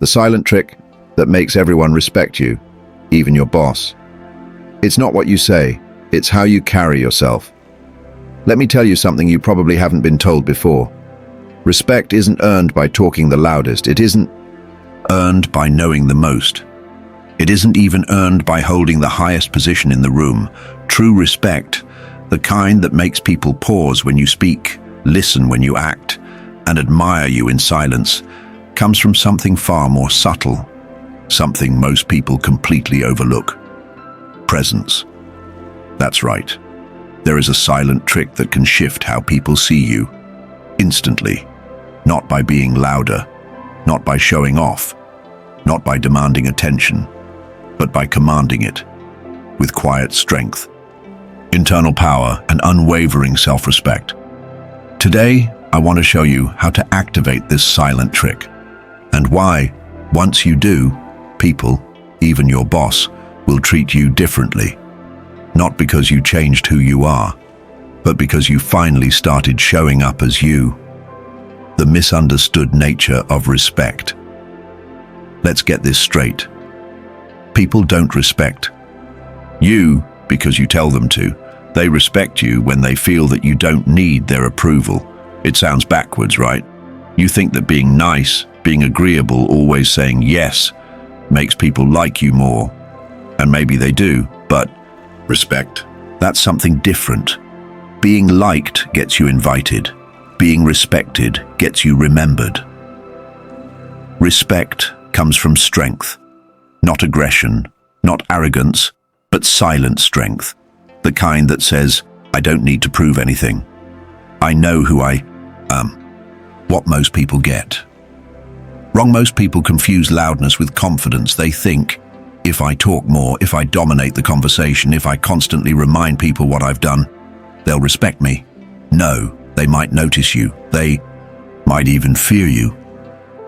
The silent trick that makes everyone respect you, even your boss. It's not what you say, it's how you carry yourself. Let me tell you something you probably haven't been told before. Respect isn't earned by talking the loudest. It isn't earned by knowing the most. It isn't even earned by holding the highest position in the room. True respect, the kind that makes people pause when you speak, listen when you act, and admire you in silence, comes from something far more subtle, something most people completely overlook. Presence. That's right. There is a silent trick that can shift how people see you, instantly. Not by being louder, not by showing off, not by demanding attention, but by commanding it, with quiet strength, internal power, and unwavering self-respect. Today, I want to show you how to activate this silent trick, and why, once you do, people, even your boss, will treat you differently. Not because you changed who you are, but because you finally started showing up as you. The misunderstood nature of respect. Let's get this straight. People don't respect you because you tell them to. They respect you when they feel that you don't need their approval. It sounds backwards, right? You think that being nice, being agreeable, always saying yes, makes people like you more. And maybe they do, but respect, that's something different. Being liked gets you invited. Being respected gets you remembered. Respect comes from strength, not aggression, not arrogance, but silent strength. The kind that says, I don't need to prove anything. I know who I am. What most people get wrong. Most people confuse loudness with confidence. They think, if I talk more, if I dominate the conversation, if I constantly remind people what I've done, they'll respect me. No, they might notice you. They might even fear you.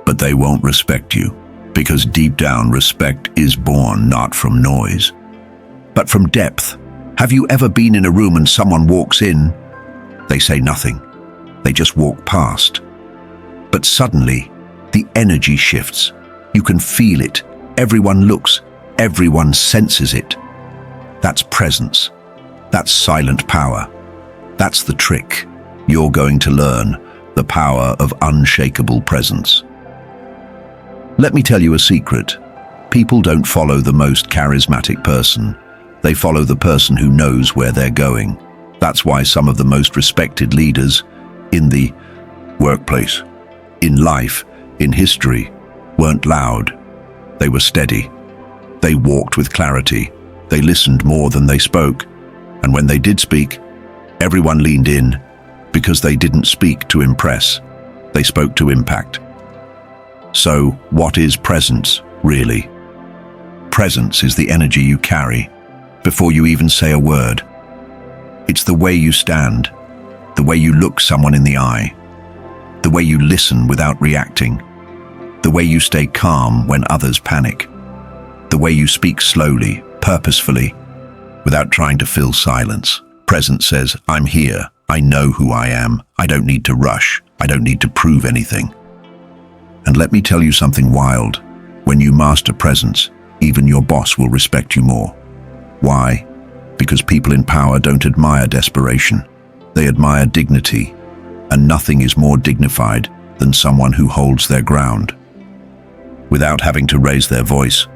But they won't respect you, because deep down respect is born not from noise, but from depth. Have you ever been in a room and someone walks in? They say nothing. They just walk past. But suddenly, the energy shifts. You can feel it. Everyone looks. Everyone senses it. That's presence. That's silent power. That's the trick. You're going to learn the power of unshakable presence. Let me tell you a secret. People don't follow the most charismatic person. They follow the person who knows where they're going. That's why some of the most respected leaders in the workplace, in life, in history, weren't loud. They were steady. They walked with clarity. They listened more than they spoke. And when they did speak, everyone leaned in, because they didn't speak to impress. They spoke to impact. So, what is presence, really? Presence is the energy you carry before you even say a word. It's the way you stand, the way you look someone in the eye, the way you listen without reacting, the way you stay calm when others panic, the way you speak slowly, purposefully, without trying to fill silence. Presence says, I'm here, I know who I am, I don't need to rush, I don't need to prove anything. And let me tell you something wild. When you master presence, even your boss will respect you more. Why? Because people in power don't admire desperation. They admire dignity, and nothing is more dignified than someone who holds their ground without having to raise their voice.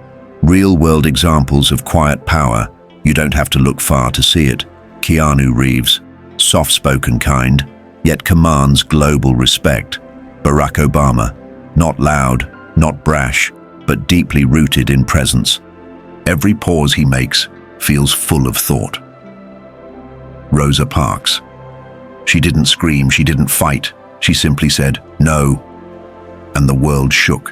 Real-world examples of quiet power, you don't have to look far to see it. Keanu Reeves, soft-spoken kind, yet commands global respect. Barack Obama, not loud, not brash, but deeply rooted in presence. Every pause he makes feels full of thought. Rosa Parks. She didn't scream, she didn't fight. She simply said, no. And the world shook.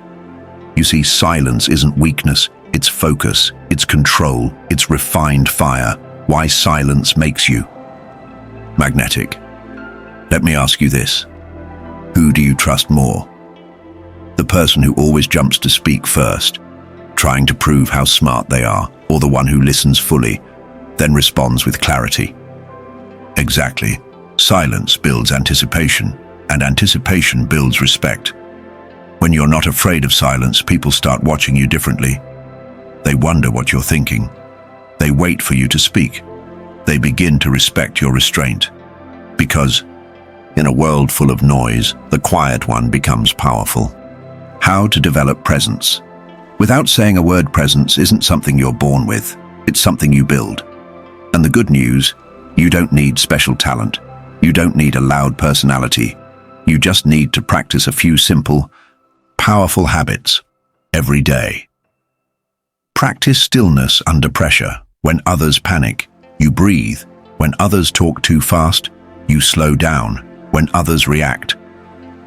You see, silence isn't weakness, it's focus, it's control, it's refined fire. Why silence makes you magnetic. Let me ask you this. Who do you trust more? The person who always jumps to speak first, trying to prove how smart they are, or the one who listens fully, then responds with clarity? Exactly. Silence builds anticipation, and anticipation builds respect. When you're not afraid of silence, people start watching you differently. They wonder what you're thinking. They wait for you to speak. They begin to respect your restraint. Because, in a world full of noise, the quiet one becomes powerful. How to develop presence. Without saying a word, presence isn't something you're born with. It's something you build. And the good news, you don't need special talent. You don't need a loud personality. You just need to practice a few simple, powerful habits every day. Practice stillness under pressure. When others panic, you breathe. When others talk too fast, you slow down. When others react,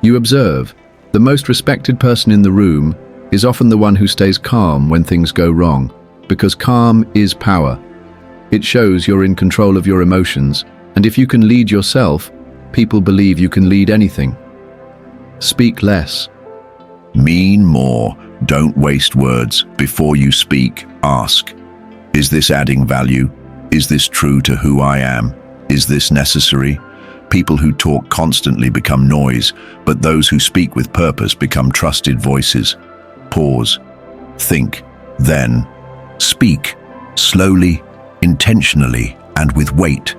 You observe. The most respected person in the room is often the one who stays calm when things go wrong, because calm is power. It shows you're in control of your emotions, and if you can lead yourself, people believe you can lead anything. Speak less. mean more. Don't waste words. Before you speak, ask, is this adding value? Is this true to who I am? Is this necessary? People who talk constantly become noise, but those who speak with purpose become trusted voices. Pause. Think. Then speak. Slowly, intentionally, and with weight.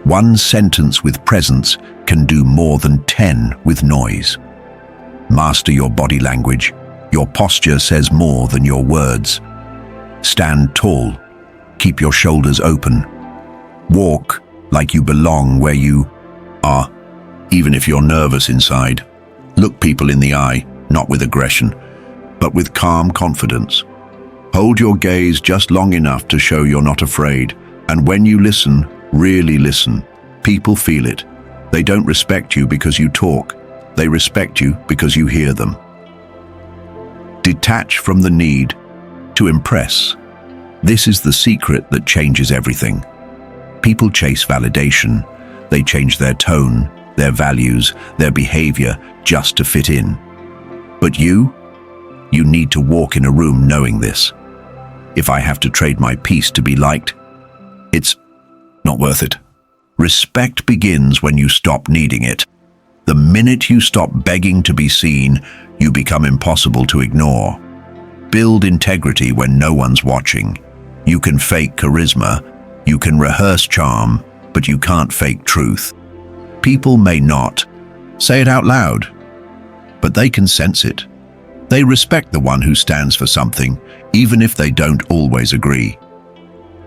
One sentence with presence can do more than 10 with noise. Master your body language. Your posture says more than your words. Stand tall. Keep your shoulders open. Walk like you belong where you are, even if you're nervous inside. Look people in the eye, not with aggression, but with calm confidence. Hold your gaze just long enough to show you're not afraid, and when you listen, really listen. People feel it. They don't respect you because you talk. They respect you because you hear them. Detach from the need to impress. This is the secret that changes everything. People chase validation. They change their tone, their values, their behavior just to fit in. But you need to walk in a room knowing this. If I have to trade my peace to be liked, it's not worth it. Respect begins when you stop needing it. The minute you stop begging to be seen, you become impossible to ignore. Build integrity when no one's watching. You can fake charisma, you can rehearse charm, but you can't fake truth. People may not say it out loud, but they can sense it. They respect the one who stands for something, even if they don't always agree.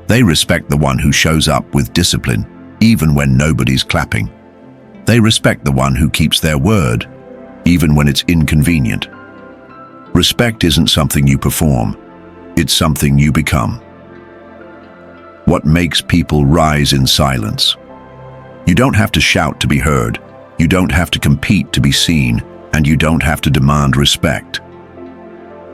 They respect the one who shows up with discipline, even when nobody's clapping. They respect the one who keeps their word, even when it's inconvenient. Respect isn't something you perform, it's something you become. What makes people rise in silence? You don't have to shout to be heard, you don't have to compete to be seen, and you don't have to demand respect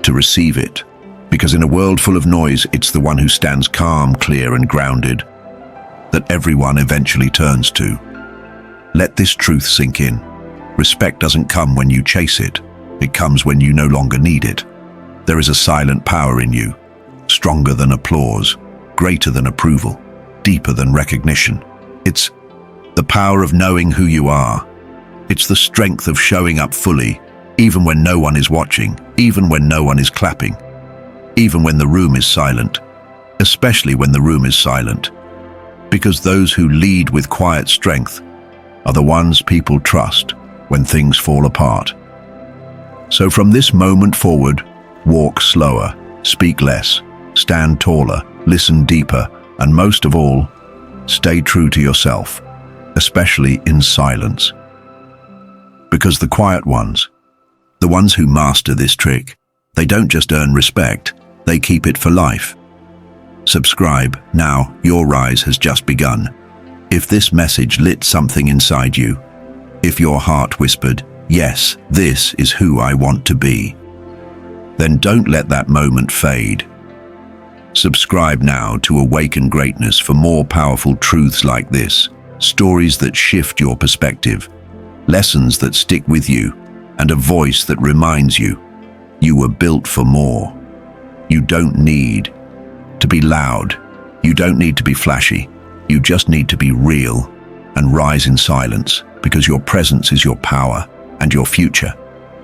to receive it. Because in a world full of noise, it's the one who stands calm, clear, and grounded that everyone eventually turns to. Let this truth sink in. Respect doesn't come when you chase it. It comes when you no longer need it. There is a silent power in you, stronger than applause, greater than approval, deeper than recognition. It's the power of knowing who you are. It's the strength of showing up fully, even when no one is watching, even when no one is clapping, even when the room is silent, especially when the room is silent. Because those who lead with quiet strength are the ones people trust when things fall apart. So from this moment forward, walk slower, speak less, stand taller, listen deeper, and most of all, stay true to yourself, especially in silence. Because the quiet ones, the ones who master this trick, they don't just earn respect, they keep it for life. Subscribe now, your rise has just begun. If this message lit something inside you, if your heart whispered, yes, this is who I want to be, then don't let that moment fade. Subscribe now to Awaken Greatness for more powerful truths like this, stories that shift your perspective, lessons that stick with you, and a voice that reminds you, you were built for more. You don't need to be loud. You don't need to be flashy. You just need to be real and rise in silence, because your presence is your power and your future.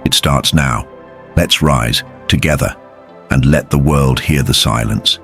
It starts now. Let's rise, together, and let the world hear the silence.